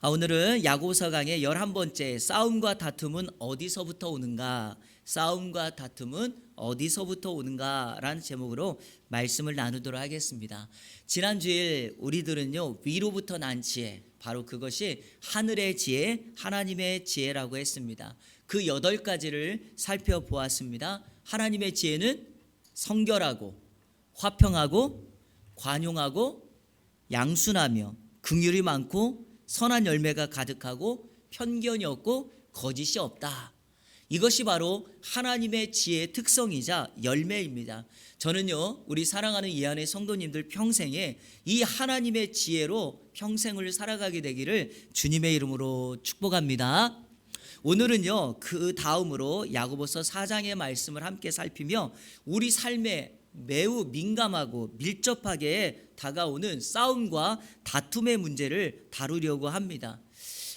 오늘은 야고보서 강의 11번째 싸움과 다툼은 어디서부터 오는가? 싸움과 다툼은 어디서부터 오는가? 라는 제목으로 말씀을 나누도록 하겠습니다. 지난 주일 우리들은요, 위로부터 난 지혜, 바로 그것이 하늘의 지혜, 하나님의 지혜라고 했습니다. 그 8가지를 살펴보았습니다. 하나님의 지혜는 성결하고 화평하고 관용하고 양순하며 긍휼이 많고 선한 열매가 가득하고 편견이 없고 거짓이 없다. 이것이 바로 하나님의 지혜의 특성이자 열매입니다. 저는요, 우리 사랑하는 이한의 성도님들 평생에 이 하나님의 지혜로 평생을 살아가게 되기를 주님의 이름으로 축복합니다. 오늘은요, 그 다음으로 야고보서 4장의 말씀을 함께 살피며 우리 삶에 매우 민감하고 밀접하게 다가오는 싸움과 다툼의 문제를 다루려고 합니다.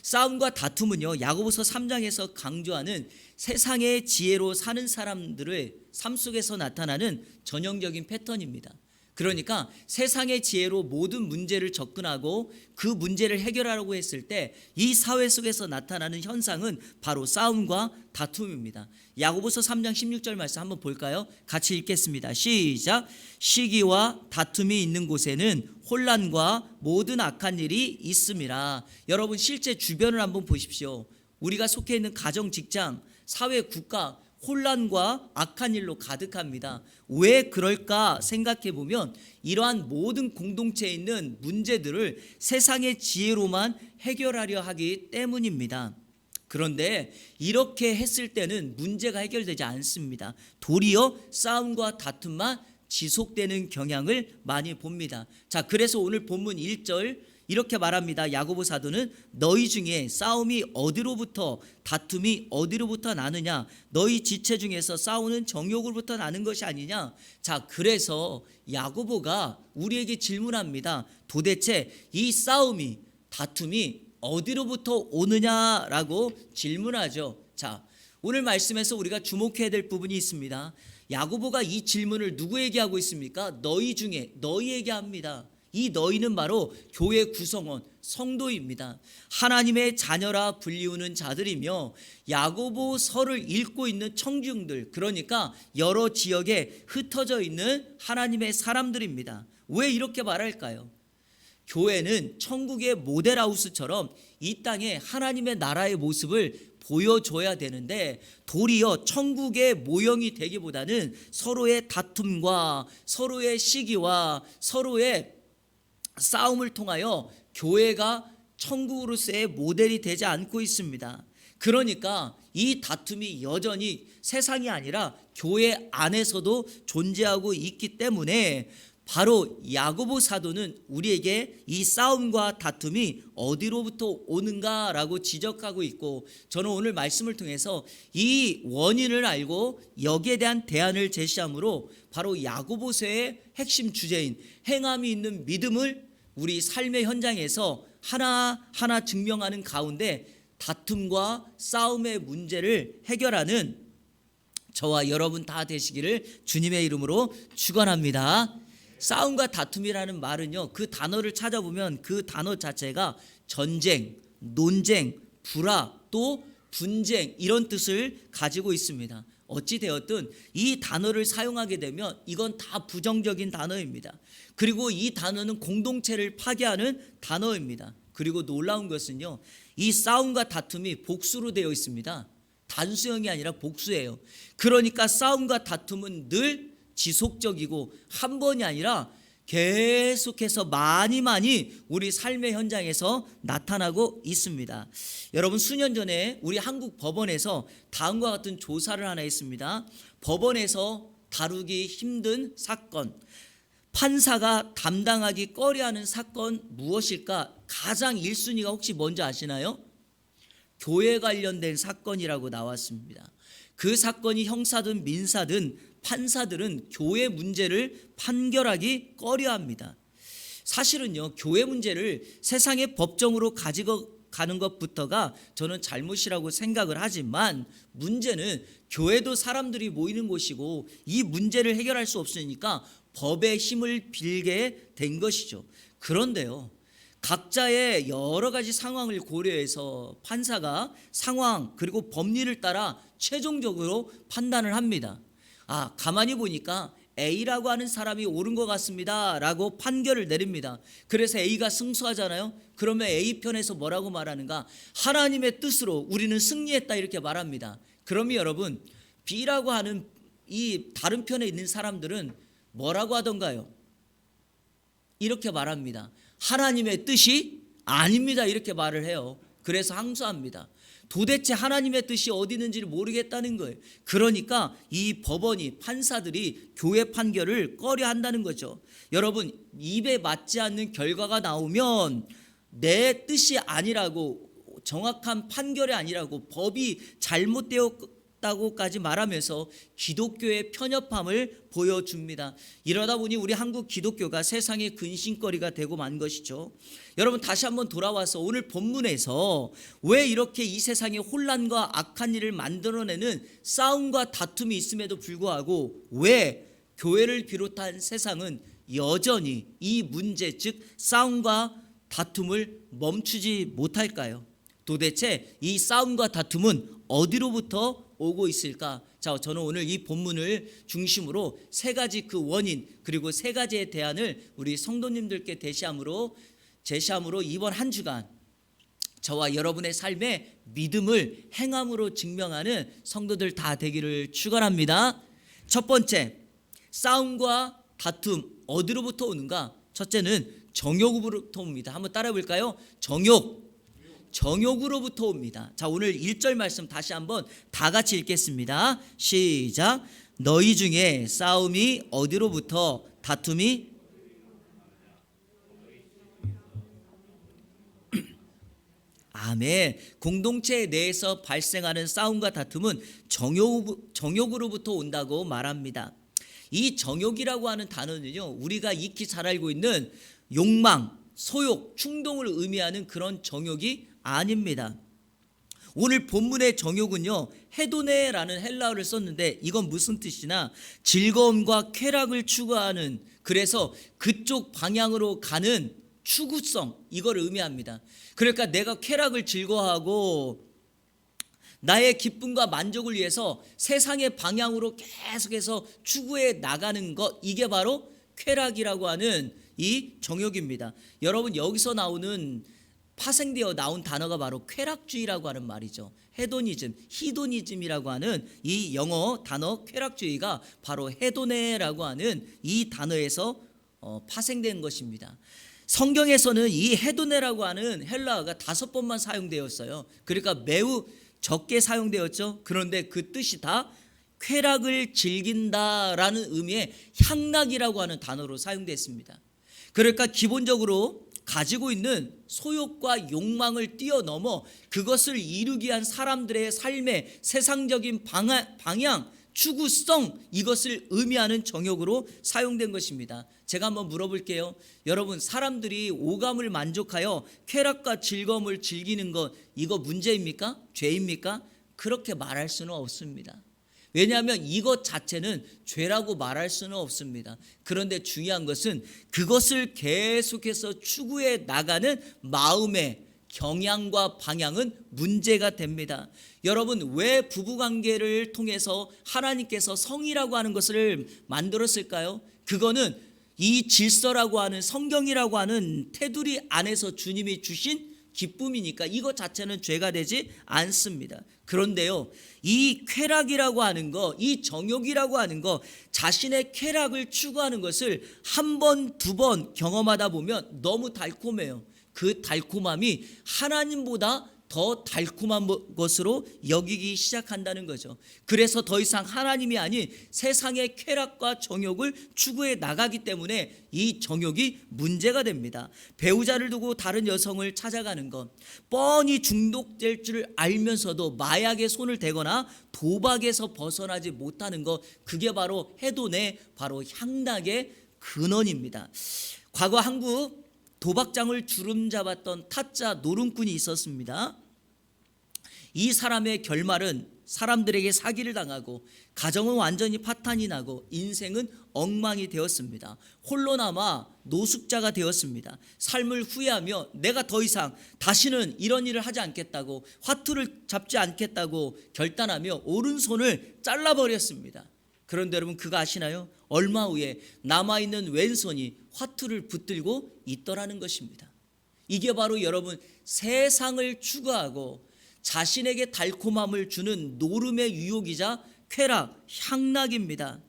싸움과 다툼은요, 야고보서 3장에서 강조하는 세상의 지혜로 사는 사람들의 삶 속에서 나타나는 전형적인 패턴입니다. 그러니까 세상의 지혜로 모든 문제를 접근하고 그 문제를 해결하려고 했을 때 이 사회 속에서 나타나는 현상은 바로 싸움과 다툼입니다. 야고보서 3장 16절 말씀 한번 볼까요? 같이 읽겠습니다. 시작. 시기와 다툼이 있는 곳에는 혼란과 모든 악한 일이 있음이라. 여러분, 실제 주변을 한번 보십시오. 우리가 속해 있는 가정, 직장, 사회, 국가, 혼란과 악한 일로 가득합니다. 왜 그럴까 생각해 보면 이러한 모든 공동체에 있는 문제들을 세상의 지혜로만 해결하려 하기 때문입니다. 그런데 이렇게 했을 때는 문제가 해결되지 않습니다. 도리어 싸움과 다툼만 지속되는 경향을 많이 봅니다. 자, 그래서 오늘 본문 1절 이렇게 말합니다. 야고보 사도는 너희 중에 싸움이 어디로부터 다툼이 어디로부터 나느냐? 너희 지체 중에서 싸우는 정욕으로부터 나는 것이 아니냐? 자, 그래서 야고보가 우리에게 질문합니다. 도대체 이 싸움이 다툼이 어디로부터 오느냐라고 질문하죠. 자, 오늘 말씀에서 우리가 주목해야 될 부분이 있습니다. 야고보가 이 질문을 누구에게 하고 있습니까? 너희 중에, 너희에게 합니다. 이 너희는 바로 교회 구성원, 성도입니다. 하나님의 자녀라 불리우는 자들이며 야고보서를 읽고 있는 청중들, 그러니까 여러 지역에 흩어져 있는 하나님의 사람들입니다. 왜 이렇게 말할까요? 교회는 천국의 모델하우스처럼 이 땅에 하나님의 나라의 모습을 보여줘야 되는데 도리어 천국의 모형이 되기보다는 서로의 다툼과 서로의 시기와 서로의 싸움을 통하여 교회가 천국으로서의 모델이 되지 않고 있습니다. 그러니까 이 다툼이 여전히 세상이 아니라 교회 안에서도 존재하고 있기 때문에 바로 야고보 사도는 우리에게 이 싸움과 다툼이 어디로부터 오는가라고 지적하고 있고, 저는 오늘 말씀을 통해서 이 원인을 알고 여기에 대한 대안을 제시함으로 바로 야고보서의 핵심 주제인 행함이 있는 믿음을 우리 삶의 현장에서 하나하나 증명하는 가운데 다툼과 싸움의 문제를 해결하는 저와 여러분 다 되시기를 주님의 이름으로 축원합니다. 싸움과 다툼이라는 말은요, 그 단어를 찾아보면 그 단어 자체가 전쟁, 논쟁, 불화, 또 분쟁 이런 뜻을 가지고 있습니다. 어찌되었든 이 단어를 사용하게 되면 이건 다 부정적인 단어입니다. 그리고 이 단어는 공동체를 파괴하는 단어입니다. 그리고 놀라운 것은요, 이 싸움과 다툼이 복수로 되어 있습니다. 단수형이 아니라 복수예요. 그러니까 싸움과 다툼은 늘 지속적이고 한 번이 아니라 계속해서 많이 우리 삶의 현장에서 나타나고 있습니다. 여러분, 수년 전에 우리 한국 법원에서 다음과 같은 조사를 하나 했습니다. 법원에서 다루기 힘든 사건, 판사가 담당하기 꺼려하는 사건 무엇일까? 가장 1순위가 혹시 뭔지 아시나요? 교회 관련된 사건이라고 나왔습니다. 그 사건이 형사든 민사든 판사들은 교회 문제를 판결하기 꺼려합니다. 사실은요, 교회 문제를 세상의 법정으로 가지고 가는 것부터가 저는 잘못이라고 생각을 하지만, 문제는 교회도 사람들이 모이는 곳이고 이 문제를 해결할 수 없으니까 법의 힘을 빌게 된 것이죠. 그런데요, 각자의 여러 가지 상황을 고려해서 판사가 상황 그리고 법리를 따라 최종적으로 판단을 합니다. 가만히 보니까 A라고 하는 사람이 옳은 것 같습니다 라고 판결을 내립니다. 그래서 A가 승소하잖아요. 그러면 A 편에서 뭐라고 말하는가? 하나님의 뜻으로 우리는 승리했다 이렇게 말합니다. 그러면 여러분, B라고 하는 이 다른 편에 있는 사람들은 뭐라고 하던가요? 이렇게 말합니다. 하나님의 뜻이 아닙니다 이렇게 말을 해요. 그래서 항소합니다. 도대체 하나님의 뜻이 어디 있는지를 모르겠다는 거예요. 그러니까 이 법원이, 판사들이 교회 판결을 꺼려 한다는 거죠. 여러분, 입에 맞지 않는 결과가 나오면 내 뜻이 아니라고, 정확한 판결이 아니라고, 법이 잘못되었다고까지 말하면서 기독교의 편협함을 보여줍니다. 이러다 보니 우리 한국 기독교가 세상의 근심거리가 되고 만 것이죠. 여러분, 다시 한번 돌아와서 오늘 본문에서 왜 이렇게 이 세상에 혼란과 악한 일을 만들어내는 싸움과 다툼이 있음에도 불구하고 왜 교회를 비롯한 세상은 여전히 이 문제, 즉 싸움과 다툼을 멈추지 못할까요? 도대체 이 싸움과 다툼은 어디로부터 오고 있을까? 자, 저는 오늘 이 본문을 중심으로 세 가지 그 원인 그리고 세 가지의 대안을 우리 성도님들께 제시함으로 이번 한 주간 저와 여러분의 삶에 믿음을 행함으로 증명하는 성도들 다 되기를 축원합니다. 첫 번째, 싸움과 다툼 어디로부터 오는가? 첫째는 정욕으로부터 옵니다. 한번 따라해 볼까요? 정욕으로부터 옵니다. 자, 오늘 1절 말씀 다시 한번 다 같이 읽겠습니다. 시작. 너희 중에 싸움이 어디로부터, 다툼이 아멘. 공동체 내에서 발생하는 싸움과 다툼은 정욕으로부터 온다고 말합니다. 이 정욕이라고 하는 단어는요, 우리가 익히 잘 알고 있는 욕망, 소욕, 충동을 의미하는 그런 정욕이 아닙니다. 오늘 본문의 정욕은요, 헤도네라는 헬라어를 썼는데 이건 무슨 뜻이나 즐거움과 쾌락을 추구하는, 그래서 그쪽 방향으로 가는 추구성, 이걸 의미합니다. 그러니까 내가 쾌락을 즐거워하고 나의 기쁨과 만족을 위해서 세상의 방향으로 계속해서 추구해 나가는 것, 이게 바로 쾌락이라고 하는 이 정욕입니다. 여러분, 여기서 파생되어 나온 단어가 바로 쾌락주의라고 하는 말이죠. 히도니즘이라고 하는 이 영어 단어 쾌락주의가 바로 헤도네라고 하는 이 단어에서 파생된 것입니다. 성경에서는 이 헤도네라고 하는 헬라어가 5번만 사용되었어요. 그러니까 매우 적게 사용되었죠. 그런데 그 뜻이 다 쾌락을 즐긴다라는 의미의 향락이라고 하는 단어로 사용됐습니다. 그러니까 기본적으로 가지고 있는 소욕과 욕망을 뛰어넘어 그것을 이루기 위한 사람들의 삶의 세상적인 방향, 추구성, 이것을 의미하는 정욕으로 사용된 것입니다. 제가 한번 물어볼게요. 여러분, 사람들이 오감을 만족하여 쾌락과 즐거움을 즐기는 것, 이거 문제입니까? 죄입니까? 그렇게 말할 수는 없습니다. 왜냐하면 이것 자체는 죄라고 말할 수는 없습니다. 그런데 중요한 것은 그것을 계속해서 추구해 나가는 마음의 경향과 방향은 문제가 됩니다. 여러분, 왜 부부관계를 통해서 하나님께서 성이라고 하는 것을 만들었을까요? 그거는 이 질서라고 하는, 성경이라고 하는 테두리 안에서 주님이 주신 기쁨이니까 이것 자체는 죄가 되지 않습니다. 그런데요, 이 쾌락이라고 하는 거, 이 정욕이라고 하는 거, 자신의 쾌락을 추구하는 것을 한 번, 두 번 경험하다 보면 너무 달콤해요. 그 달콤함이 하나님보다 더 달콤한 것으로 여기기 시작한다는 거죠. 그래서 더 이상 하나님이 아닌 세상의 쾌락과 정욕을 추구해 나가기 때문에 이 정욕이 문제가 됩니다. 배우자를 두고 다른 여성을 찾아가는 것, 뻔히 중독될 줄 알면서도 마약에 손을 대거나 도박에서 벗어나지 못하는 것, 그게 바로 헤도네, 바로 향락의 근원입니다. 과거 한국 도박장을 주름잡았던 타짜 노름꾼이 있었습니다. 이 사람의 결말은 사람들에게 사기를 당하고 가정은 완전히 파탄이 나고 인생은 엉망이 되었습니다. 홀로 남아 노숙자가 되었습니다. 삶을 후회하며 내가 더 이상 다시는 이런 일을 하지 않겠다고, 화투를 잡지 않겠다고 결단하며 오른손을 잘라버렸습니다. 그런데 여러분, 그거 아시나요? 얼마 후에 남아있는 왼손이 화투를 붙들고 있더라는 것입니다. 이게 바로 여러분, 세상을 추구하고 자신에게 달콤함을 주는 노름의 유혹이자 쾌락, 향락입니다.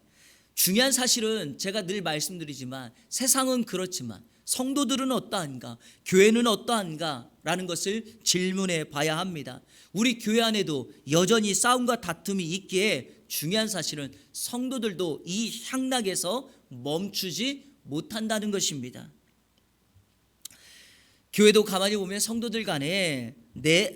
중요한 사실은 제가 늘 말씀드리지만 세상은 그렇지만 성도들은 어떠한가, 교회는 어떠한가 라는 것을 질문해 봐야 합니다. 우리 교회 안에도 여전히 싸움과 다툼이 있기에 중요한 사실은 성도들도 이 향락에서 멈추지 못한다는 것입니다. 교회도 가만히 보면 성도들 간에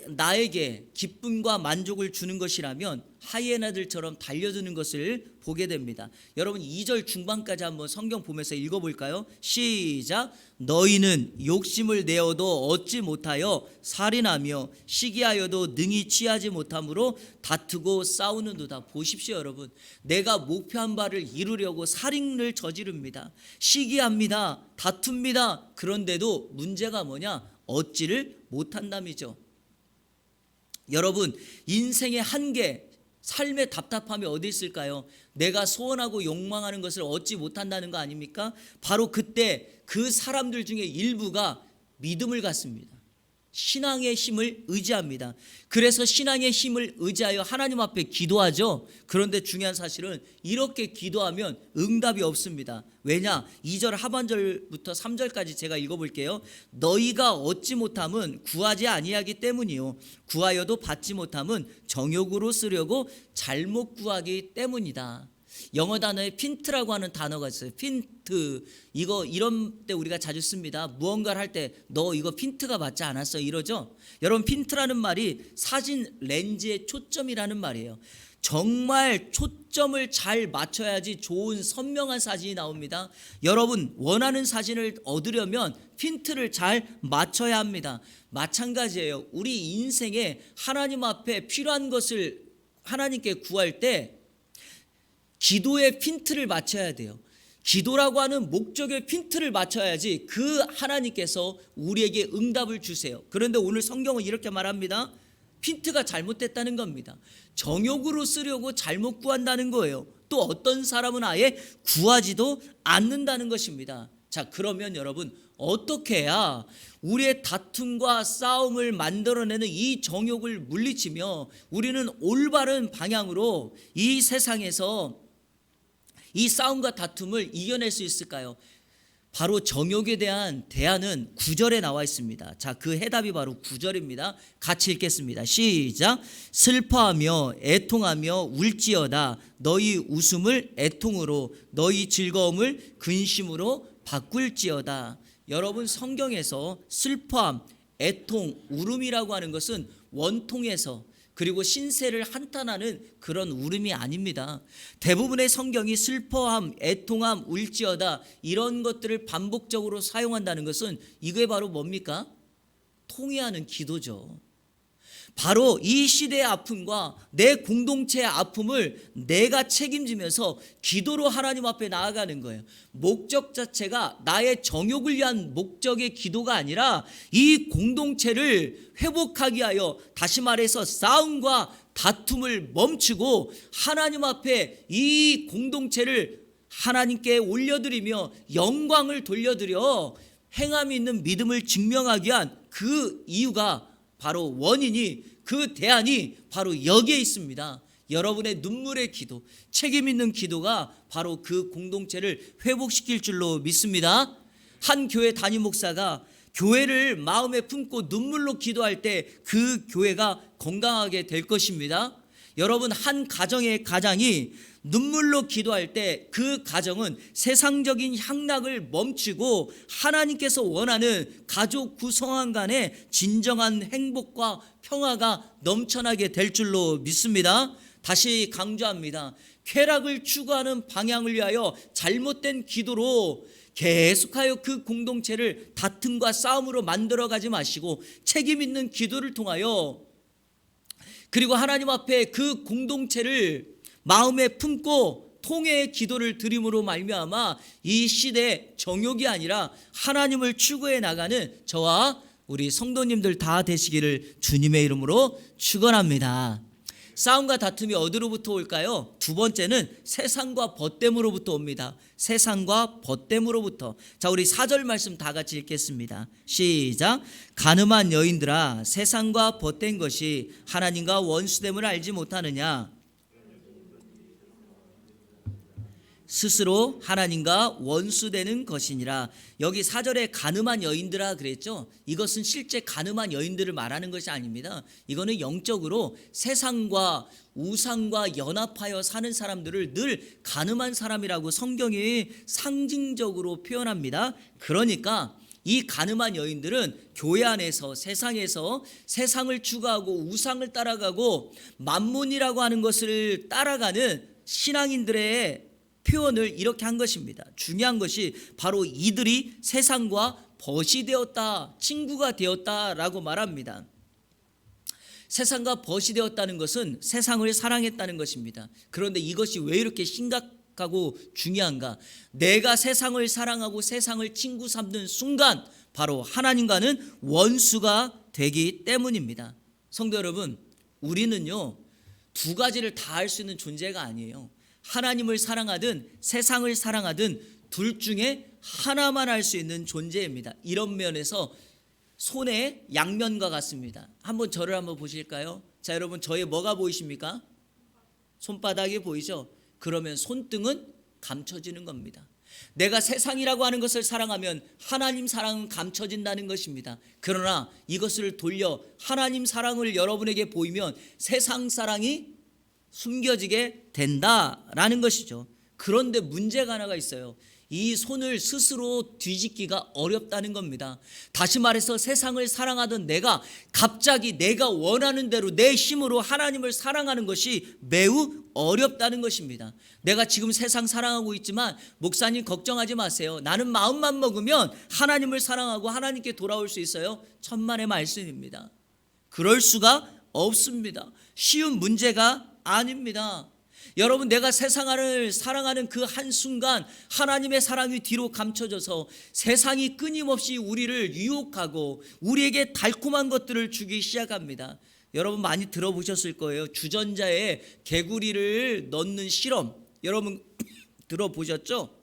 나에게 기쁨과 만족을 주는 것이라면 하이에나들처럼 달려드는 것을 보게 됩니다. 여러분, 2절 중반까지 한번 성경 보면서 읽어볼까요? 시작. 너희는 욕심을 내어도 얻지 못하여 살인하며 시기하여도 능히 취하지 못함으로 다투고 싸우는도다. 보십시오 여러분, 내가 목표한 바를 이루려고 살인을 저지릅니다. 시기합니다. 다툽니다. 그런데도 문제가 뭐냐? 얻지를 못한다미죠. 여러분, 인생의 한계, 삶의 답답함이 어디 있을까요? 내가 소원하고 욕망하는 것을 얻지 못한다는 거 아닙니까? 바로 그때 그 사람들 중에 일부가 믿음을 갖습니다. 신앙의 힘을 의지합니다. 그래서 신앙의 힘을 의지하여 하나님 앞에 기도하죠. 그런데 중요한 사실은 이렇게 기도하면 응답이 없습니다. 왜냐? 2절 하반절부터 3절까지 제가 읽어볼게요. 너희가 얻지 못함은 구하지 아니하기 때문이요, 구하여도 받지 못함은 정욕으로 쓰려고 잘못 구하기 때문이다. 영어 단어에 핀트라고 하는 단어가 있어요. 핀트. 이거 이런 때 우리가 자주 씁니다. 무언가를 할 때 너 이거 핀트가 맞지 않았어 이러죠. 여러분, 핀트라는 말이 사진 렌즈의 초점이라는 말이에요. 정말 초점을 잘 맞춰야지 좋은 선명한 사진이 나옵니다. 여러분, 원하는 사진을 얻으려면 핀트를 잘 맞춰야 합니다. 마찬가지예요. 우리 인생에 하나님 앞에 필요한 것을 하나님께 구할 때 기도의 핀트를 맞춰야 돼요. 기도라고 하는 목적의 핀트를 맞춰야지 그 하나님께서 우리에게 응답을 주세요. 그런데 오늘 성경은 이렇게 말합니다. 핀트가 잘못됐다는 겁니다. 정욕으로 쓰려고 잘못 구한다는 거예요. 또 어떤 사람은 아예 구하지도 않는다는 것입니다. 자, 그러면 여러분, 어떻게 해야 우리의 다툼과 싸움을 만들어내는 이 정욕을 물리치며 우리는 올바른 방향으로 이 세상에서 이 싸움과 다툼을 이겨낼 수 있을까요? 바로 정욕에 대한 대안은 9절에 나와 있습니다. 자, 그 해답이 바로 9절입니다. 같이 읽겠습니다. 시작. 슬퍼하며 애통하며 울지어다. 너희 웃음을 애통으로, 너희 즐거움을 근심으로 바꿀지어다. 여러분, 성경에서 슬퍼함, 애통, 울음이라고 하는 것은 원통에서 그리고 신세를 한탄하는 그런 울음이 아닙니다. 대부분의 성경이 슬퍼함, 애통함, 울지어다 이런 것들을 반복적으로 사용한다는 것은 이게 바로 뭡니까? 통회하는 기도죠. 바로 이 시대의 아픔과 내 공동체의 아픔을 내가 책임지면서 기도로 하나님 앞에 나아가는 거예요. 목적 자체가 나의 정욕을 위한 목적의 기도가 아니라 이 공동체를 회복하기 위하여, 다시 말해서 싸움과 다툼을 멈추고 하나님 앞에 이 공동체를 하나님께 올려드리며 영광을 돌려드려 행함이 있는 믿음을 증명하기 위한 그 이유가, 바로 원인이, 그 대안이 바로 여기에 있습니다. 여러분의 눈물의 기도, 책임 있는 기도가 바로 그 공동체를 회복시킬 줄로 믿습니다. 한 교회 담임 목사가 교회를 마음에 품고 눈물로 기도할 때 그 교회가 건강하게 될 것입니다. 여러분, 한 가정의 가장이 눈물로 기도할 때 그 가정은 세상적인 향락을 멈추고 하나님께서 원하는 가족 구성원 간의 진정한 행복과 평화가 넘쳐나게 될 줄로 믿습니다. 다시 강조합니다. 쾌락을 추구하는 방향을 위하여 잘못된 기도로 계속하여 그 공동체를 다툼과 싸움으로 만들어가지 마시고 책임 있는 기도를 통하여 그리고 하나님 앞에 그 공동체를 마음에 품고 통회의 기도를 드림으로 말미암아 이 시대의 정욕이 아니라 하나님을 추구해 나가는 저와 우리 성도님들 다 되시기를 주님의 이름으로 축원합니다. 싸움과 다툼이 어디로부터 올까요? 두 번째는 세상과 벗됨으로부터 옵니다. 세상과 벗됨으로부터. 자, 우리 4절 말씀 다 같이 읽겠습니다. 시작. 가늠한 여인들아, 세상과 벗된 것이 하나님과 원수됨을 알지 못하느냐? 스스로 하나님과 원수되는 것이니라. 여기 4절에 가늠한 여인들아 그랬죠. 이것은 실제 가늠한 여인들을 말하는 것이 아닙니다. 이거는 영적으로 세상과 우상과 연합하여 사는 사람들을 늘 가늠한 사람이라고 성경이 상징적으로 표현합니다. 그러니까 이 가늠한 여인들은 교회 안에서 세상에서 세상을 추구하고 우상을 따라가고 만몬이라고 하는 것을 따라가는 신앙인들의 표현을 이렇게 한 것입니다. 중요한 것이 바로 이들이 세상과 벗이 되었다, 친구가 되었다라고 말합니다. 세상과 벗이 되었다는 것은 세상을 사랑했다는 것입니다. 그런데 이것이 왜 이렇게 심각하고 중요한가? 내가 세상을 사랑하고 세상을 친구 삼는 순간 바로 하나님과는 원수가 되기 때문입니다. 성도 여러분, 우리는요 두 가지를 다 할 수 있는 존재가 아니에요. 하나님을 사랑하든 세상을 사랑하든 둘 중에 하나만 할 수 있는 존재입니다. 이런 면에서 손의 양면과 같습니다. 한번 저를 한번 보실까요? 자, 여러분 저의 뭐가 보이십니까? 손바닥이 보이죠? 그러면 손등은 감춰지는 겁니다. 내가 세상이라고 하는 것을 사랑하면 하나님 사랑은 감춰진다는 것입니다. 그러나 이것을 돌려 하나님 사랑을 여러분에게 보이면 세상 사랑이 숨겨지게 된다라는 것이죠. 그런데 문제가 하나가 있어요. 이 손을 스스로 뒤집기가 어렵다는 겁니다. 다시 말해서 세상을 사랑하던 내가 갑자기 내가 원하는 대로 내 힘으로 하나님을 사랑하는 것이 매우 어렵다는 것입니다. 내가 지금 세상 사랑하고 있지만 목사님 걱정하지 마세요. 나는 마음만 먹으면 하나님을 사랑하고 하나님께 돌아올 수 있어요. 천만의 말씀입니다. 그럴 수가 없습니다. 쉬운 문제가 아닙니다. 여러분, 내가 세상을 사랑하는 그 한순간 하나님의 사랑이 뒤로 감춰져서 세상이 끊임없이 우리를 유혹하고 우리에게 달콤한 것들을 주기 시작합니다. 여러분 많이 들어보셨을 거예요. 주전자에 개구리를 넣는 실험, 여러분 들어보셨죠?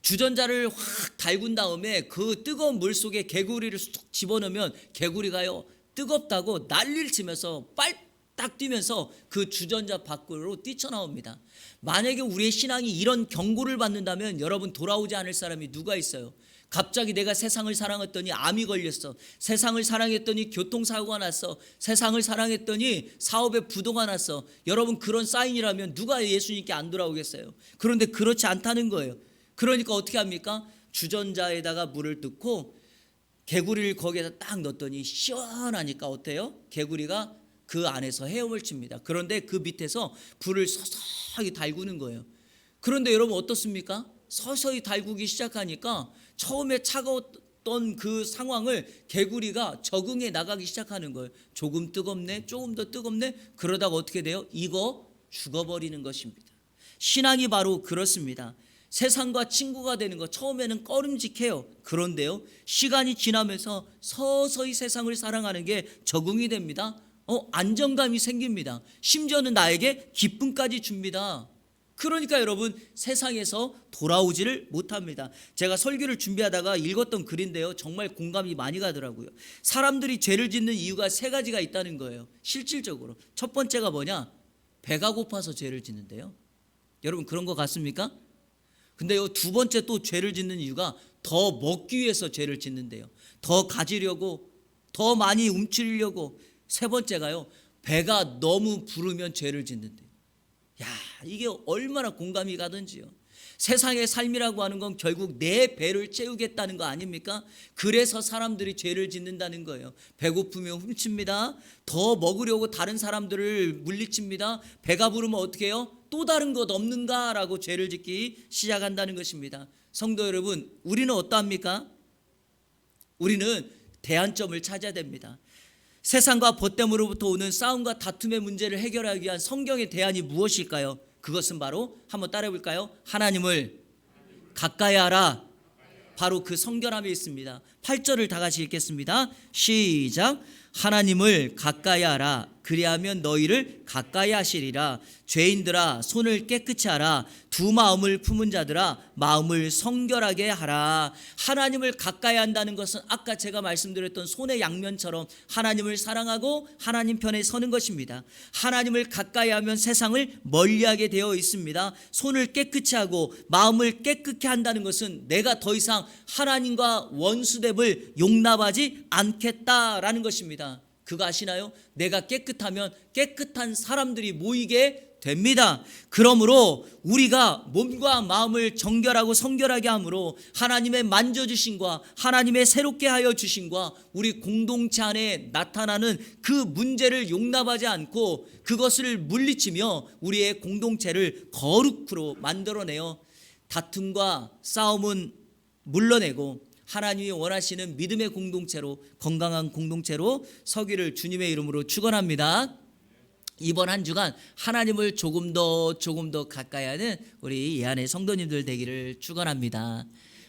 주전자를 확 달군 다음에 그 뜨거운 물 속에 개구리를 쑥 집어넣으면 개구리가요 뜨겁다고 난리를 치면서 딱 뛰면서 그 주전자 밖으로 뛰쳐나옵니다. 만약에 우리의 신앙이 이런 경고를 받는다면 여러분 돌아오지 않을 사람이 누가 있어요? 갑자기 내가 세상을 사랑했더니 암이 걸렸어. 세상을 사랑했더니 교통사고가 났어. 세상을 사랑했더니 사업에 부도가 났어. 여러분 그런 사인이라면 누가 예수님께 안 돌아오겠어요? 그런데 그렇지 않다는 거예요. 그러니까 어떻게 합니까? 주전자에다가 물을 넣고 개구리를 거기에다 딱 넣었더니 시원하니까 어때요? 개구리가 그 안에서 헤엄을 칩니다. 그런데 그 밑에서 불을 서서히 달구는 거예요. 그런데 여러분 어떻습니까? 서서히 달구기 시작하니까 처음에 차가웠던 그 상황을 개구리가 적응해 나가기 시작하는 거예요. 조금 뜨겁네, 조금 더 뜨겁네. 그러다가 어떻게 돼요? 이거 죽어버리는 것입니다. 신앙이 바로 그렇습니다. 세상과 친구가 되는 거 처음에는 꺼림직해요. 그런데요, 시간이 지나면서 서서히 세상을 사랑하는 게 적응이 됩니다. 안정감이 생깁니다. 심지어는 나에게 기쁨까지 줍니다. 그러니까 여러분 세상에서 돌아오지를 못합니다. 제가 설교를 준비하다가 읽었던 글인데요, 정말 공감이 많이 가더라고요. 사람들이 죄를 짓는 이유가 세 가지가 있다는 거예요. 실질적으로 첫 번째가 뭐냐? 배가 고파서 죄를 짓는데요. 여러분 그런 거 같습니까? 근데요, 두 번째 또 죄를 짓는 이유가 더 먹기 위해서 죄를 짓는데요. 더 가지려고, 더 많이 움츠리려고. 세 번째가요, 배가 너무 부르면 죄를 짓는데. 야, 이게 얼마나 공감이 가든지요. 세상의 삶이라고 하는 건 결국 내 배를 채우겠다는 거 아닙니까? 그래서 사람들이 죄를 짓는다는 거예요. 배고프면 훔칩니다. 더 먹으려고 다른 사람들을 물리칩니다. 배가 부르면 어떻게 해요? 또 다른 것 없는가라고 죄를 짓기 시작한다는 것입니다. 성도 여러분, 우리는 어떠합니까? 우리는 대안점을 찾아야 됩니다. 세상과 벗됨으로부터 오는 싸움과 다툼의 문제를 해결하기 위한 성경의 대안이 무엇일까요? 그것은 바로 한번 따라해 볼까요? 하나님을 가까이 하라. 바로 그 성결함에 있습니다. 8절을 다 같이 읽겠습니다. 시작. 하나님을 가까이 하라. 그리하면 너희를 가까이 하시리라. 죄인들아 손을 깨끗이 하라. 두 마음을 품은 자들아 마음을 성결하게 하라. 하나님을 가까이 한다는 것은 아까 제가 말씀드렸던 손의 양면처럼 하나님을 사랑하고 하나님 편에 서는 것입니다. 하나님을 가까이 하면 세상을 멀리하게 되어 있습니다. 손을 깨끗이 하고 마음을 깨끗게 한다는 것은 내가 더 이상 하나님과 원수됨을 용납하지 않겠다라는 것입니다. 그거 아시나요? 내가 깨끗하면 깨끗한 사람들이 모이게 됩니다. 그러므로 우리가 몸과 마음을 정결하고 성결하게 함으로 하나님의 만져주심과 하나님의 새롭게 하여 주심과 우리 공동체 안에 나타나는 그 문제를 용납하지 않고 그것을 물리치며 우리의 공동체를 거룩으로 만들어내어 다툼과 싸움은 물러내고 하나님이 원하시는 믿음의 공동체로, 건강한 공동체로 서기를 주님의 이름으로 축원합니다. 이번 한 주간 하나님을 조금 더 가까이 하는 우리 이 안에 성도님들 되기를 축원합니다.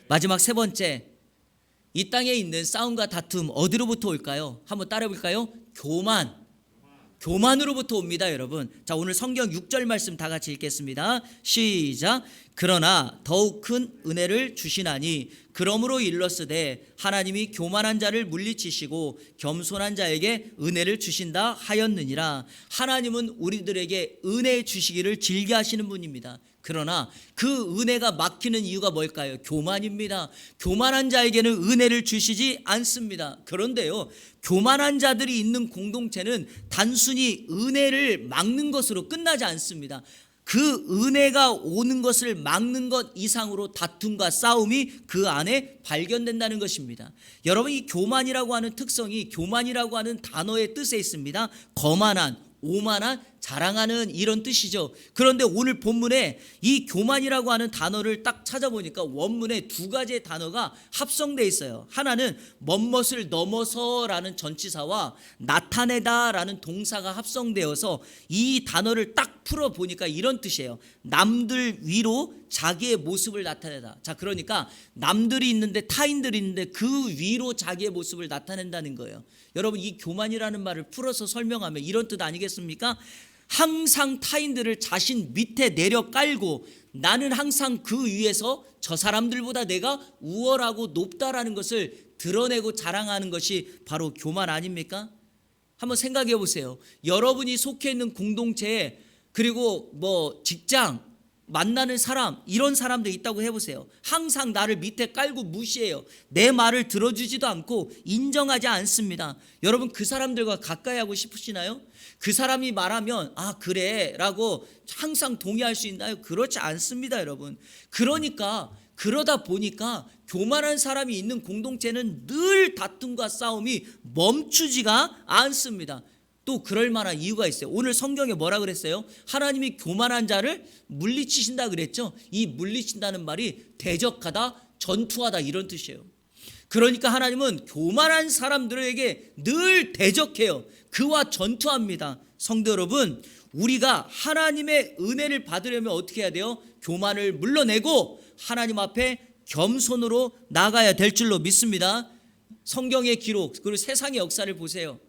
마지막 세 번째, 이 땅에 있는 싸움과 다툼 어디로부터 올까요? 한번 따라해 볼까요? 교만으로부터 옵니다, 여러분. 자, 오늘 성경 6절 말씀 다 같이 읽겠습니다. 시작. 그러나 더욱 큰 은혜를 주시나니 그러므로 일렀으되 하나님이 교만한 자를 물리치시고 겸손한 자에게 은혜를 주신다 하였느니라. 하나님은 우리들에게 은혜 주시기를 즐겨하시는 분입니다. 그러나 그 은혜가 막히는 이유가 뭘까요? 교만입니다. 교만한 자에게는 은혜를 주시지 않습니다. 그런데요, 교만한 자들이 있는 공동체는 단순히 은혜를 막는 것으로 끝나지 않습니다. 그 은혜가 오는 것을 막는 것 이상으로 다툼과 싸움이 그 안에 발견된다는 것입니다. 여러분, 이 교만이라고 하는 특성이 교만이라고 하는 단어의 뜻에 있습니다. 거만한, 오만한, 자랑하는 이런 뜻이죠. 그런데 오늘 본문에 이 교만이라고 하는 단어를 딱 찾아보니까 원문에 두 가지의 단어가 합성되어 있어요. 하나는 멋멋을 넘어서라는 전치사와 나타내다라는 동사가 합성되어서 이 단어를 딱 풀어보니까 이런 뜻이에요. 남들 위로 자기의 모습을 나타내다. 자, 그러니까 남들이 있는데, 타인들이 있는데 그 위로 자기의 모습을 나타낸다는 거예요. 여러분, 이 교만이라는 말을 풀어서 설명하면 이런 뜻 아니겠습니까? 항상 타인들을 자신 밑에 내려 깔고 나는 항상 그 위에서 저 사람들보다 내가 우월하고 높다라는 것을 드러내고 자랑하는 것이 바로 교만 아닙니까? 한번 생각해 보세요. 여러분이 속해 있는 공동체에, 그리고 직장, 만나는 사람, 이런 사람들 있다고 해보세요. 항상 나를 밑에 깔고 무시해요. 내 말을 들어주지도 않고 인정하지 않습니다. 여러분, 그 사람들과 가까이 하고 싶으시나요? 그 사람이 말하면 아 그래 라고 항상 동의할 수 있나요? 그렇지 않습니다, 여러분. 그러다 보니까 교만한 사람이 있는 공동체는 늘 다툼과 싸움이 멈추지가 않습니다. 또 그럴 만한 이유가 있어요. 오늘 성경에 뭐라 그랬어요? 하나님이 교만한 자를 물리치신다 그랬죠. 이 물리친다는 말이 대적하다, 전투하다 이런 뜻이에요. 그러니까 하나님은 교만한 사람들에게 늘 대적해요. 그와 전투합니다. 성도 여러분, 우리가 하나님의 은혜를 받으려면 어떻게 해야 돼요? 교만을 물러내고 하나님 앞에 겸손으로 나가야 될 줄로 믿습니다. 성경의 기록, 그리고 세상의 역사를 보세요.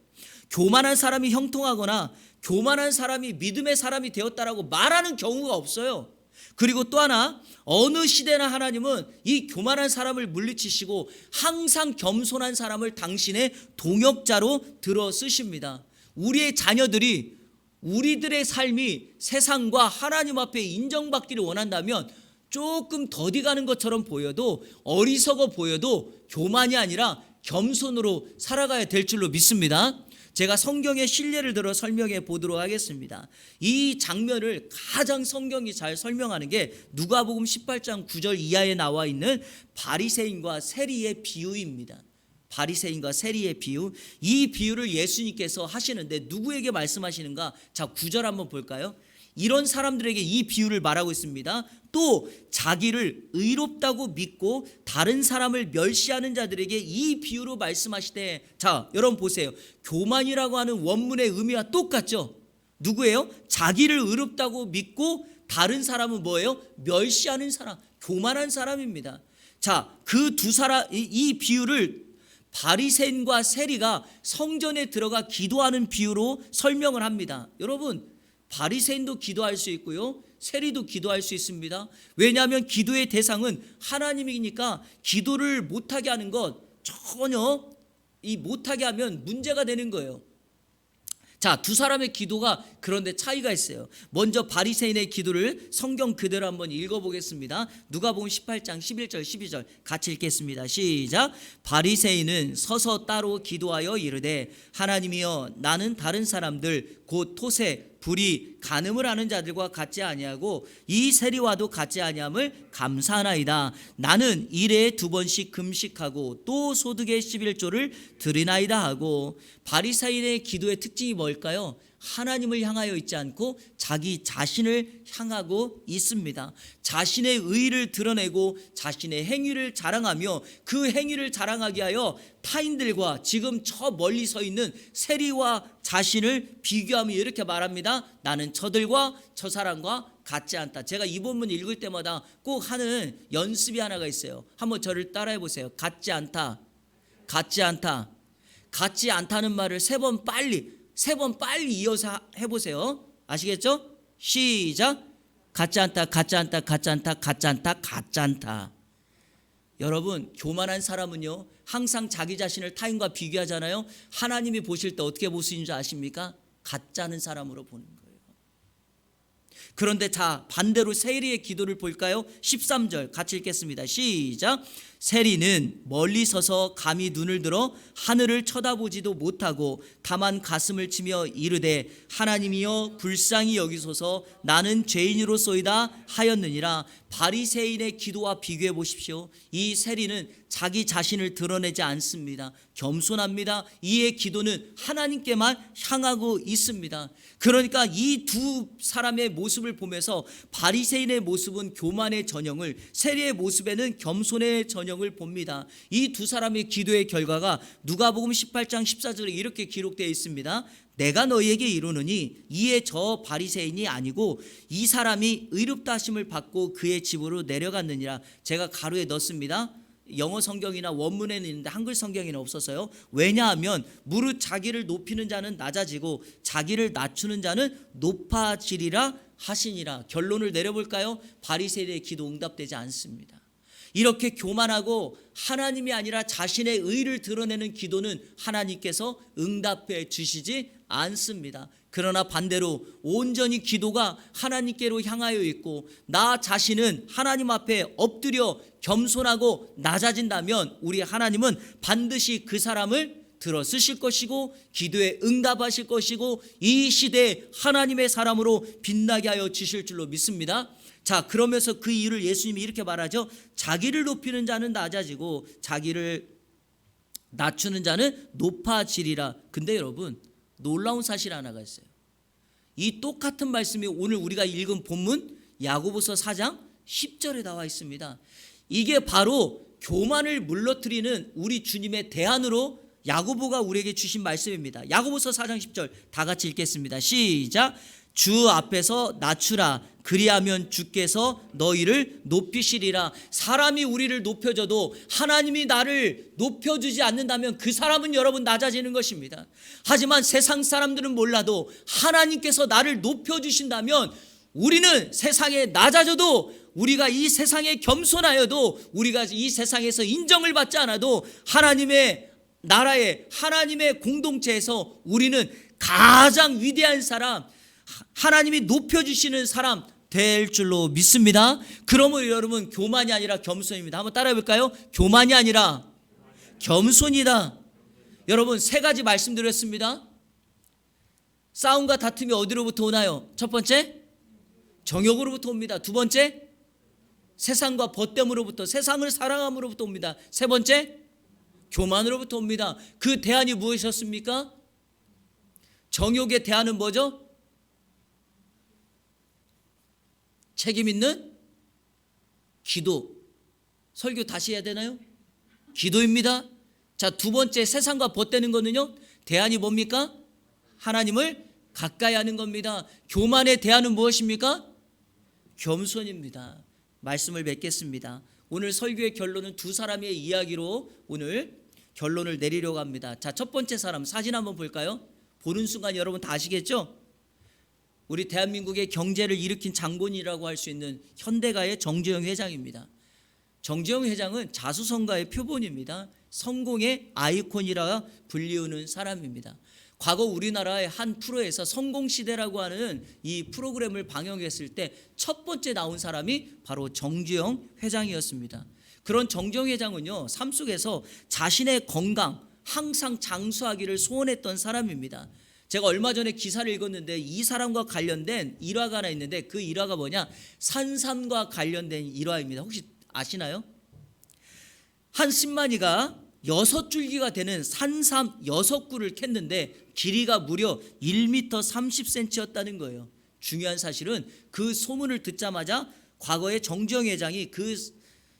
교만한 사람이 형통하거나 교만한 사람이 믿음의 사람이 되었다라고 말하는 경우가 없어요. 그리고 또 하나, 어느 시대나 하나님은 이 교만한 사람을 물리치시고 항상 겸손한 사람을 당신의 동역자로 들어 쓰십니다. 우리의 자녀들이, 우리들의 삶이 세상과 하나님 앞에 인정받기를 원한다면 조금 더디 가는 것처럼 보여도, 어리석어 보여도 교만이 아니라 겸손으로 살아가야 될 줄로 믿습니다. 제가 성경의 실례를 들어 설명해 보도록 하겠습니다. 이 장면을 가장 성경이 잘 설명하는 게 누가복음 18장 9절 이하에 나와 있는 바리새인과 세리의 비유입니다. 바리새인과 세리의 비유. 이 비유를 예수님께서 하시는데 누구에게 말씀하시는가? 자, 9절 한번 볼까요? 이런 사람들에게 이 비유를 말하고 있습니다. 또 자기를 의롭다고 믿고 다른 사람을 멸시하는 자들에게 이 비유로 말씀하시되, 자 여러분 보세요. 교만이라고 하는 원문의 의미와 똑같죠. 누구예요? 자기를 의롭다고 믿고 다른 사람은 뭐예요? 멸시하는 사람, 교만한 사람입니다. 자, 그 두 사람, 이 비유를 바리새인과 세리가 성전에 들어가 기도하는 비유로 설명을 합니다. 여러분, 바리새인도 기도할 수 있고요, 세리도 기도할 수 있습니다. 왜냐하면 기도의 대상은 하나님이니까 기도를 못하게 하는 것, 전혀 못하게 하면 문제가 되는 거예요. 자, 두 사람의 기도가 그런데 차이가 있어요. 먼저 바리새인의 기도를 성경 그대로 한번 읽어보겠습니다. 누가복음 18장 11절 12절 같이 읽겠습니다. 시작. 바리새인은 서서 따로 기도하여 이르되, 하나님이여, 나는 다른 사람들 곧 토색, 불의, 간음을 하는 자들과 같지 아니하고 이 세리와도 같지 아니함을 감사하나이다. 나는 일에 2번씩 금식하고 또 소득의 11조를 드리나이다 하고. 바리새인의 기도의 특징이 뭘까요? 하나님을 향하여 있지 않고 자기 자신을 향하고 있습니다. 자신의 의의를 드러내고 자신의 행위를 자랑하며 그 행위를 자랑하게 하여 타인들과 지금 저 멀리 서 있는 세리와 자신을 비교하며 이렇게 말합니다. 나는 저들과 저 사람과 같지 않다. 제가 이 본문 읽을 때마다 꼭 하는 연습이 하나가 있어요. 한번 저를 따라해 보세요. 같지 않다, 같지 않다. 같지 않다는 말을 세 번 빨리 이어서 해보세요. 아시겠죠? 시작. 같지 않다, 같지 않다, 같지 않다, 같지 않다, 같지 않다. 여러분, 교만한 사람은요 항상 자기 자신을 타인과 비교하잖아요. 하나님이 보실 때 어떻게 보시는 줄 아십니까? 같지 않은 사람으로 보는 거예요. 그런데 자, 반대로 세리의 기도를 볼까요? 13절 같이 읽겠습니다. 시작. 세리는 멀리 서서 감히 눈을 들어 하늘을 쳐다보지도 못하고 다만 가슴을 치며 이르되, 하나님이여 불쌍히 여기소서, 나는 죄인으로소이다 하였느니라. 바리새인의 기도와 비교해 보십시오. 이 세리는 자기 자신을 드러내지 않습니다. 겸손합니다. 이의 기도는 하나님께만 향하고 있습니다. 그러니까 이 두 사람의 모습을 보면서 바리새인의 모습은 교만의 전형을, 세리의 모습에는 겸손의 전형을 봅니다. 이 두 사람의 기도의 결과가 누가복음 18장 14절에 이렇게 기록되어 있습니다. 내가 너희에게 이르노니 이에 저 바리새인이 아니고 이 사람이 의롭다 하심을 받고 그의 집으로 내려갔느니라. 제가 가로에 넣습니다. 영어 성경이나 원문에는 있는데 한글 성경에는 없어서요. 왜냐하면 무릇 자기를 높이는 자는 낮아지고 자기를 낮추는 자는 높아지리라 하시니라. 결론을 내려볼까요? 바리새인의 기도 응답되지 않습니다. 이렇게 교만하고 하나님이 아니라 자신의 의를 드러내는 기도는 하나님께서 응답해 주시지 않습니다. 그러나 반대로 온전히 기도가 하나님께로 향하여 있고 나 자신은 하나님 앞에 엎드려 겸손하고 낮아진다면 우리 하나님은 반드시 그 사람을 들어 쓰실 것이고 기도에 응답하실 것이고 이 시대에 하나님의 사람으로 빛나게 하여 주실 줄로 믿습니다. 자, 그러면서 그 이유를 예수님이 이렇게 말하죠. 자기를 높이는 자는 낮아지고 자기를 낮추는 자는 높아지리라. 근데 여러분, 놀라운 사실 하나가 있어요. 이 똑같은 말씀이 오늘 우리가 읽은 본문 야고보서 4장 10절에 나와 있습니다. 이게 바로 교만을 물러뜨리는 우리 주님의 대안으로 야고보가 우리에게 주신 말씀입니다. 야고보서 4장 10절 다 같이 읽겠습니다. 시작. 주 앞에서 낮추라. 그리하면 주께서 너희를 높이시리라. 사람이 우리를 높여줘도 하나님이 나를 높여주지 않는다면 그 사람은 여러분 낮아지는 것입니다. 하지만 세상 사람들은 몰라도 하나님께서 나를 높여주신다면 우리는 세상에 낮아져도, 우리가 이 세상에 겸손하여도, 우리가 이 세상에서 인정을 받지 않아도 하나님의 나라에, 하나님의 공동체에서 우리는 가장 위대한 사람, 하나님이 높여주시는 사람 될 줄로 믿습니다. 그러므로 여러분, 교만이 아니라 겸손입니다. 한번 따라해 볼까요? 교만이 아니라 겸손이다. 여러분, 세 가지 말씀드렸습니다. 싸움과 다툼이 어디로부터 오나요? 첫 번째, 정욕으로부터 옵니다. 두 번째, 세상과 벗됨으로부터, 세상을 사랑함으로부터 옵니다. 세 번째, 교만으로부터 옵니다. 그 대안이 무엇이었습니까? 정욕의 대안은 뭐죠? 책임 있는 기도. 설교 다시 해야 되나요? 기도입니다. 자, 두 번째 세상과 벗되는 거는요, 대안이 뭡니까? 하나님을 가까이 하는 겁니다. 교만의 대안은 무엇입니까? 겸손입니다. 말씀을 맺겠습니다. 오늘 설교의 결론은 두 사람의 이야기로 오늘 결론을 내리려고 합니다. 자, 첫 번째 사람 사진 한번 볼까요? 보는 순간 여러분 다 아시겠죠? 우리 대한민국의 경제를 일으킨 장본이라고 할 수 있는 현대가의 정재영 회장입니다. 정재영 회장은 자수성가의 표본입니다. 성공의 아이콘이라 불리우는 사람입니다. 과거 우리나라의 한 프로에서 성공시대라고 하는 이 프로그램을 방영했을 때 첫 번째 나온 사람이 바로 정재영 회장이었습니다. 그런 정재영 회장은요, 삶 속에서 자신의 건강 항상 장수하기를 소원했던 사람입니다. 제가 얼마 전에 기사를 읽었는데 이 사람과 관련된 일화가 하나 있는데 그 일화가 뭐냐, 산삼과 관련된 일화입니다. 혹시 아시나요? 한 신만이가 6줄기가 되는 산삼 6구를 캤는데 길이가 무려 1m 30cm였다는 거예요. 중요한 사실은 그 소문을 듣자마자 과거에 정재영 회장이 그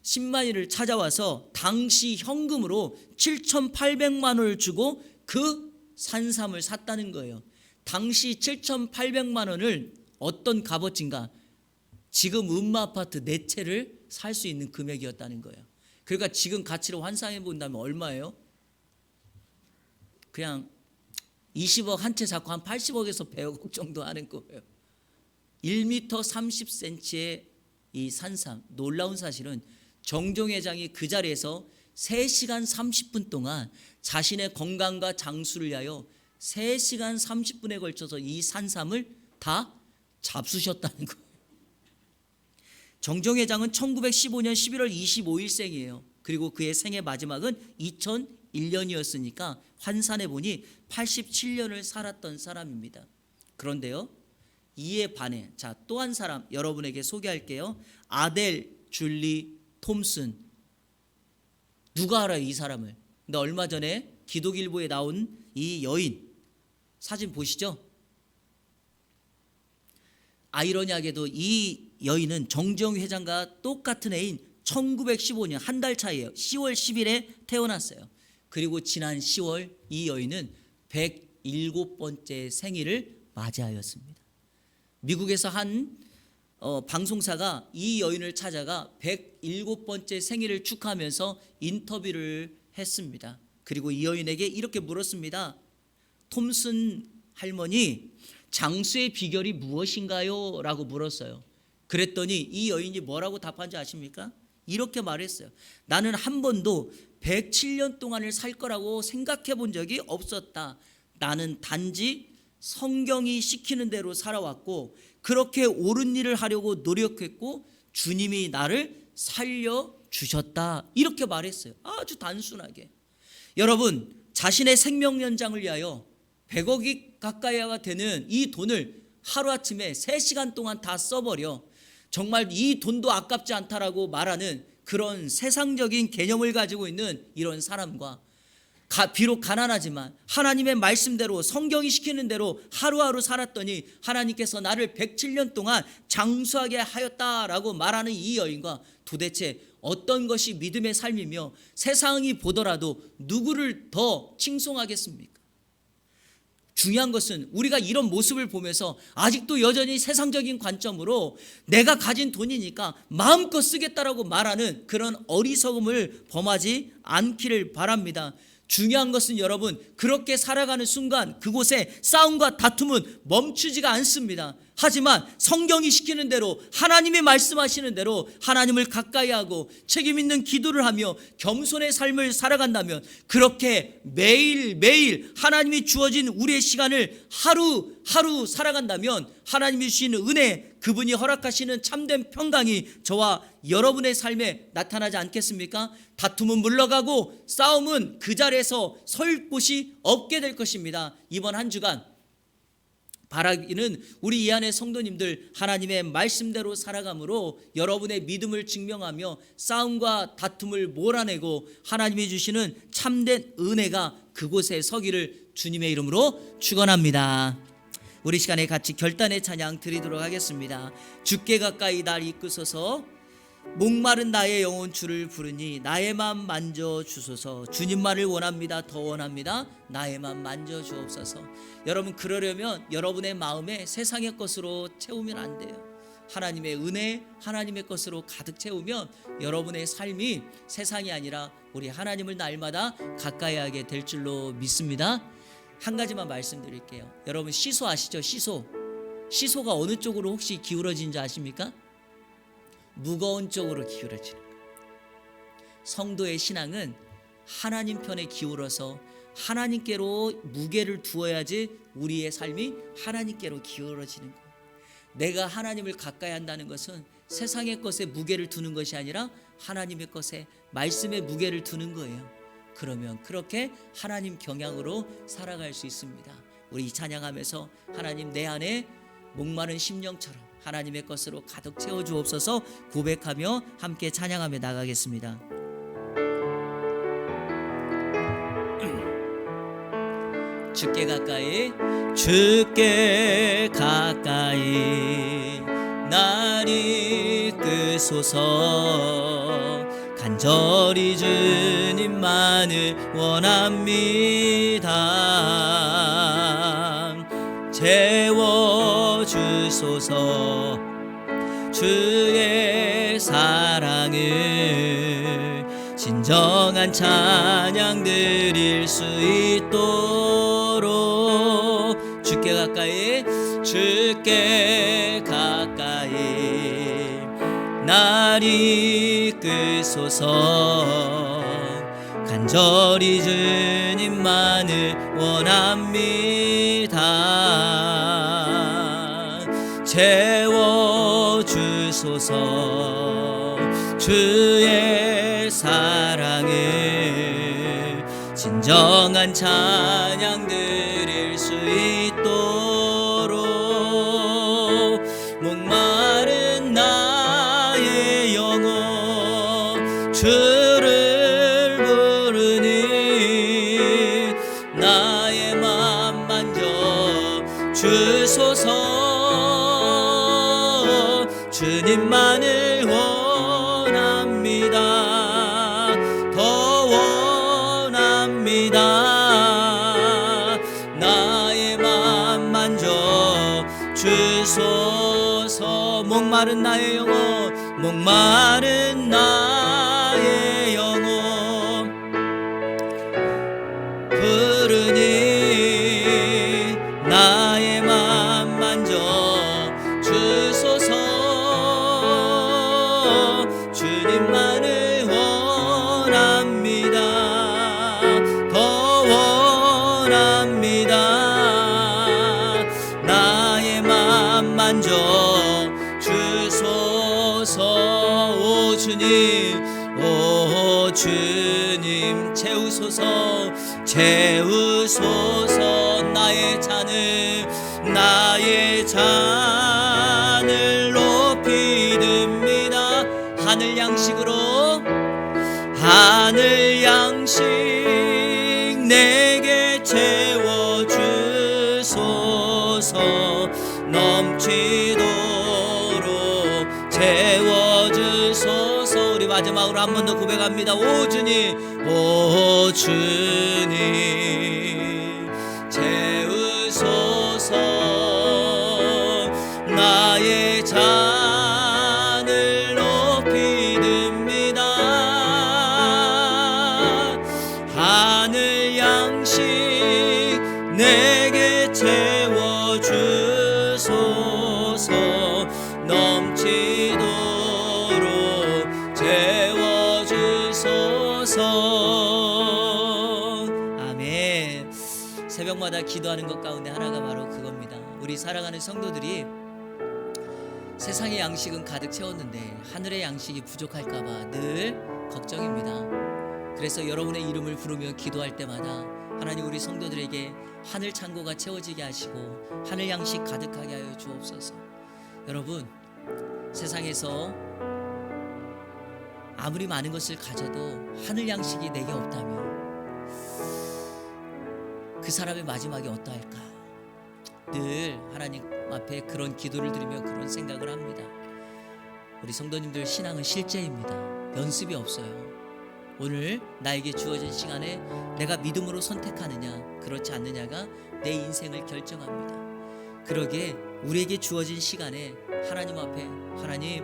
신만이를 찾아와서 당시 현금으로 7,800만 원을 주고 그 산삼을 샀다는 거예요. 당시 7,800만 원을 어떤 값어치인가? 지금 음마아파트 4채를 살 수 있는 금액이었다는 거예요. 그러니까 지금 가치로 환산해 본다면 얼마예요? 그냥 20억 한 채 잡고 한 80억에서 100억 정도 하는 거예요. 1m 30cm의 이 산삼. 놀라운 사실은 정재영 회장이 그 자리에서 3시간 30분 동안 자신의 건강과 장수를 위하여 3시간 30분에 걸쳐서 이 산삼을 다 잡수셨다는 거예요. 정재영 회장은 1915년 11월 25일 생이에요. 그리고 그의 생애 마지막은 2001년이었으니까 환산해 보니 87년을 살았던 사람입니다. 그런데요, 이에 반해 자, 또 한 사람 여러분에게 소개할게요. 아델 줄리 톰슨. 누가 알아요, 이 사람을? 근데 얼마 전에 기독일보에 나온 이 여인 사진 보시죠? 아이러니하게도 이 여인은 정재영 회장과 똑같은 해인 1915년 한 달 차이에요. 10월 10일에 태어났어요. 그리고 지난 10월 이 여인은 107번째 생일을 맞이하였습니다. 미국에서 한 방송사가 이 여인을 찾아가 107번째 생일을 축하하면서 인터뷰를 했습니다. 그리고 이 여인에게 이렇게 물었습니다. 톰슨 할머니, 장수의 비결이 무엇인가요? 라고 물었어요. 그랬더니 이 여인이 뭐라고 답한지 아십니까? 이렇게 말했어요. 나는 한 번도 107년 동안을 살 거라고 생각해 본 적이 없었다. 나는 단지 성경이 시키는 대로 살아왔고 그렇게 옳은 일을 하려고 노력했고 주님이 나를 살려주셨다. 이렇게 말했어요. 아주 단순하게. 여러분, 자신의 생명 연장을 위하여 100억이 가까이가 되는 이 돈을 하루아침에 3시간 동안 다 써버려 정말 이 돈도 아깝지 않다라고 말하는 그런 세상적인 개념을 가지고 있는 이런 사람과 비록 가난하지만 하나님의 말씀대로 성경이 시키는 대로 하루하루 살았더니 하나님께서 나를 107년 동안 장수하게 하였다라고 말하는 이 여인과 도대체 어떤 것이 믿음의 삶이며 세상이 보더라도 누구를 더 칭송하겠습니까? 중요한 것은 우리가 이런 모습을 보면서 아직도 여전히 세상적인 관점으로 내가 가진 돈이니까 마음껏 쓰겠다라고 말하는 그런 어리석음을 범하지 않기를 바랍니다. 중요한 것은 여러분, 그렇게 살아가는 순간 그곳에 싸움과 다툼은 멈추지가 않습니다. 하지만 성경이 시키는 대로 하나님이 말씀하시는 대로 하나님을 가까이 하고 책임 있는 기도를 하며 겸손의 삶을 살아간다면 그렇게 매일매일 하나님이 주어진 우리의 시간을 하루하루 살아간다면 하나님이 주시는 은혜, 그분이 허락하시는 참된 평강이 저와 여러분의 삶에 나타나지 않겠습니까? 다툼은 물러가고 싸움은 그 자리에서 설 곳이 없게 될 것입니다. 이번 한 주간 바라기는 우리 이 안의 성도님들 하나님의 말씀대로 살아감으로 여러분의 믿음을 증명하며 싸움과 다툼을 몰아내고 하나님이 주시는 참된 은혜가 그곳에 서기를 주님의 이름으로 축원합니다. 우리 시간에 같이 결단의 찬양 드리도록 하겠습니다. 주께 가까이 날 이끄소서. 목마른 나의 영혼 주를 부르니 나의 맘 만져주소서. 주님만을 원합니다. 더 원합니다. 나의 맘 만져주옵소서. 여러분, 그러려면 여러분의 마음에 세상의 것으로 채우면 안 돼요. 하나님의 은혜, 하나님의 것으로 가득 채우면 여러분의 삶이 세상이 아니라 우리 하나님을 날마다 가까이 하게 될 줄로 믿습니다. 한 가지만 말씀드릴게요. 여러분, 시소 아시죠? 시소가 어느 쪽으로 혹시 기울어진지 아십니까? 무거운 쪽으로 기울어지는 거예요. 성도의 신앙은 하나님 편에 기울어서 하나님께로 무게를 두어야지 우리의 삶이 하나님께로 기울어지는 거예요. 내가 하나님을 가까이 한다는 것은 세상의 것에 무게를 두는 것이 아니라 하나님의 것에, 말씀에 무게를 두는 거예요. 그러면 그렇게 하나님 경향으로 살아갈 수 있습니다. 우리 찬양하면서 하나님, 내 안에 목마른 심령처럼 하나님의 것으로 가득 채워주옵소서 고백하며 함께 찬양하며 나가겠습니다. 주께 가까이, 주께 가까이 날 이끄소서. 간절히 주님만을 원합니다. 채워주소서. 주의 사랑을 진정한 찬양 드릴 수 있도록 주께 가까이, 주께 가까이 날 이끄소서. 간절히 주님만을 원합니다. 채워주소서. 주의 사랑을 진정한 찬양 드릴 수 있도록 목마른 나의 영혼 주를 부르니 나의 맘 만져 주소서. 주님만을 원합니다. 더 원합니다. 나의 맘 만져 주소서. 목마른 나의 영혼, 목마른 나의 영혼 부르니 나의 맘 만져 주소서. 주님만을 원합니다. 더 원합니다. 나의 맘 만져 주소서. 오 주님, 오 주님, 채우소서. 채우소서. 나의 잔을 높이 듭니다. 하늘 양식으로, 하늘 양식 내게 채워주소서. 넘치도록 채워주소서. 우리 마지막으로 한 번 더 고백합니다. 오 주님, 오 주님, 채우소서. 나의 잔을 높이 듭니다. 하늘 양식 내게 채워주소서. 넘치도록 채워주소서. 아멘. 새벽마다 기도하는 것 가운데 하나가 바로 그겁니다. 우리 사랑하는 성도들이 세상의 양식은 가득 채웠는데 하늘의 양식이 부족할까봐 늘 걱정입니다. 그래서 여러분의 이름을 부르며 기도할 때마다 하나님, 우리 성도들에게 하늘 창고가 채워지게 하시고 하늘 양식 가득하게 하여 주옵소서. 여러분, 세상에서 아무리 많은 것을 가져도 하늘 양식이 내게 없다면 그 사람의 마지막이 어떠할까? 늘 하나님 앞에 그런 기도를 드리며 그런 생각을 합니다. 우리 성도님들, 신앙은 실제입니다. 연습이 없어요. 오늘 나에게 주어진 시간에 내가 믿음으로 선택하느냐 그렇지 않느냐가 내 인생을 결정합니다. 그러기에 우리에게 주어진 시간에 하나님 앞에, 하나님,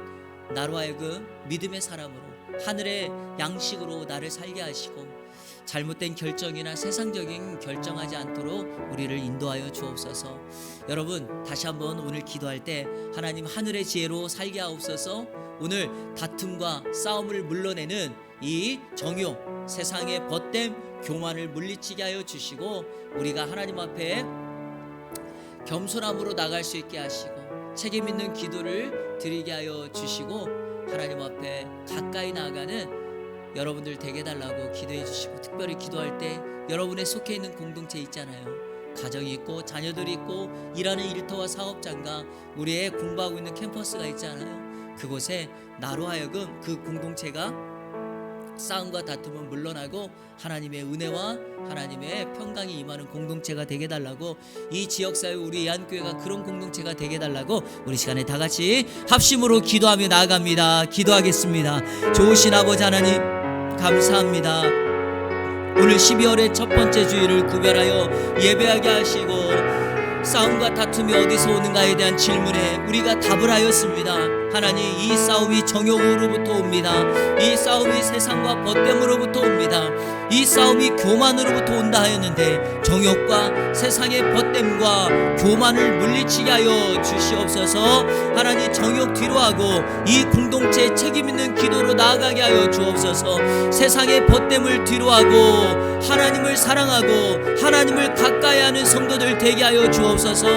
나로 하여금 믿음의 사람으로 하늘의 양식으로 나를 살게 하시고 잘못된 결정이나 세상적인 결정하지 않도록 우리를 인도하여 주옵소서. 여러분, 다시 한번 오늘 기도할 때 하나님 하늘의 지혜로 살게 하옵소서. 오늘 다툼과 싸움을 물러내는 이 정욕, 세상의 벗됨, 교만을 물리치게 하여 주시고 우리가 하나님 앞에 겸손함으로 나갈 수 있게 하시고 책임 있는 기도를 드리게 하여 주시고 하나님 앞에 가까이 나아가는 여러분들 되게 해달라고 기도해 주시고, 특별히 기도할 때 여러분의 속해 있는 공동체 있잖아요. 가정이 있고 자녀들이 있고 일하는 일터와 사업장과 우리의 공부하고 있는 캠퍼스가 있잖아요. 그곳에 나로 하여금 그 공동체가 싸움과 다툼은 물러나고 하나님의 은혜와 하나님의 평강이 임하는 공동체가 되게 달라고, 이 지역사회 우리 예안교회가 그런 공동체가 되게 달라고 우리 시간에 다 같이 합심으로 기도하며 나아갑니다. 기도하겠습니다. 좋으신 아버지 하나님, 감사합니다. 오늘 12월의 첫 번째 주일을 구별하여 예배하게 하시고 싸움과 다툼이 어디서 오는가에 대한 질문에 우리가 답을 하였습니다. 하나님, 이 싸움이 정욕으로부터 옵니다. 이 싸움이 세상과 벗됨으로부터 옵니다. 이 싸움이 교만으로부터 온다 하였는데 정욕과 세상의 벗됨과 교만을 물리치게 하여 주시옵소서. 하나님, 정욕 뒤로하고 이 공동체에 책임 있는 기도로 나아가게 하여 주옵소서. 세상의 벗됨을 뒤로하고 하나님을 사랑하고 하나님을 가까이 하는 성도들 되게 하여 주옵소서.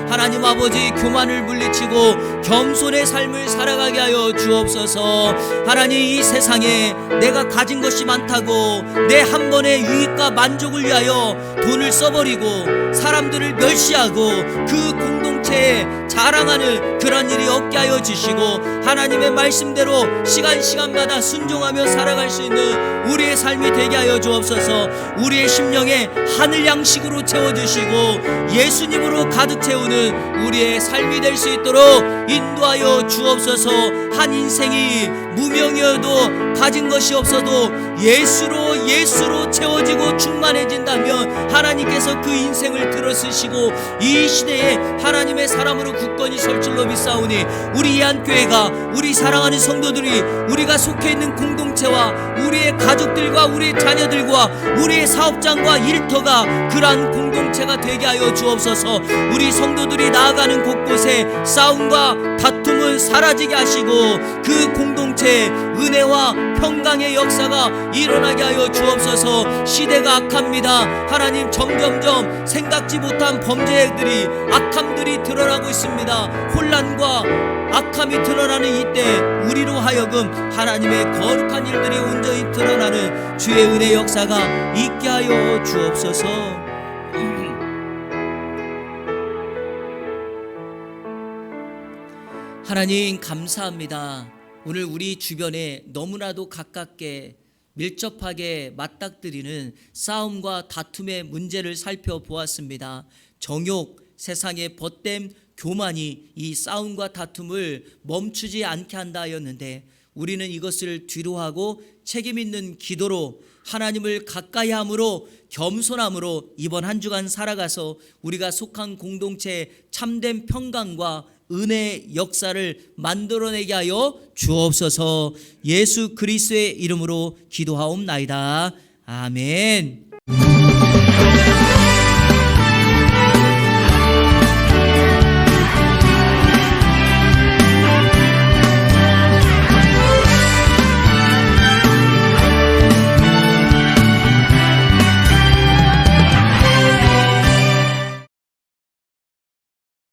하나님 아버지, 교만을 물리치고 겸손의 삶을 살아가게 하여 주옵소서. 하나님, 이 세상에 내가 가진 것이 많다고 내 한 번의 유익과 만족을 위하여 돈을 써버리고 사람들을 멸시하고 그 공동체에 자랑하는 그런 일이 없게 하여 주시고 하나님의 말씀대로 시간마다 순종하며 살아갈 수 있는 우리의 삶이 되게 하여 주옵소서. 우리의 심령에 하늘 양식으로 채워주시고 예수님으로 가득 채우는 우리의 삶이 될 수 있도록 인도하여 주옵소서. 한 인생이 무명이어도 가진 것이 없어도 예수로 채워지고 충만해진다면 하나님께서 그 인생을 들어쓰시고 이 시대에 하나님의 사람으로 굳건히 설 줄로 믿사오니 우리 예안교회가, 우리 사랑하는 성도들이, 우리가 속해 있는 공동체와 우리의 가족들과 우리의 자녀들과 우리의 사업장과 일터가 그러한 공동체가 되게 하여 주옵소서. 우리 성도들이 나아가는 곳곳에 싸움과 다툼을 사라지게 하시고 그 공동체에 은혜와 평강의 역사가 일어나게 하여 주옵소서. 시대가 악합니다. 하나님, 점점점 생각지 못한 범죄들이, 악함들이 드러나고 있습니다. 혼란과 악함이 드러나는 이때 우리로 하여금 하나님의 거룩한 일들이 온전히 드러나는 주의 은혜 역사가 있게 하여 주옵소서. 하나님, 감사합니다. 오늘 우리 주변에 너무나도 가깝게 밀접하게 맞닥뜨리는 싸움과 다툼의 문제를 살펴보았습니다. 정욕, 세상의 벗됨, 교만이 이 싸움과 다툼을 멈추지 않게 한다 하였는데 우리는 이것을 뒤로하고 책임 있는 기도로 하나님을 가까이 함으로 겸손함으로 이번 한 주간 살아가서 우리가 속한 공동체의 참된 평강과 은혜의 역사를 만들어내게 하여 주옵소서. 예수 그리스도의 이름으로 기도하옵나이다. 아멘.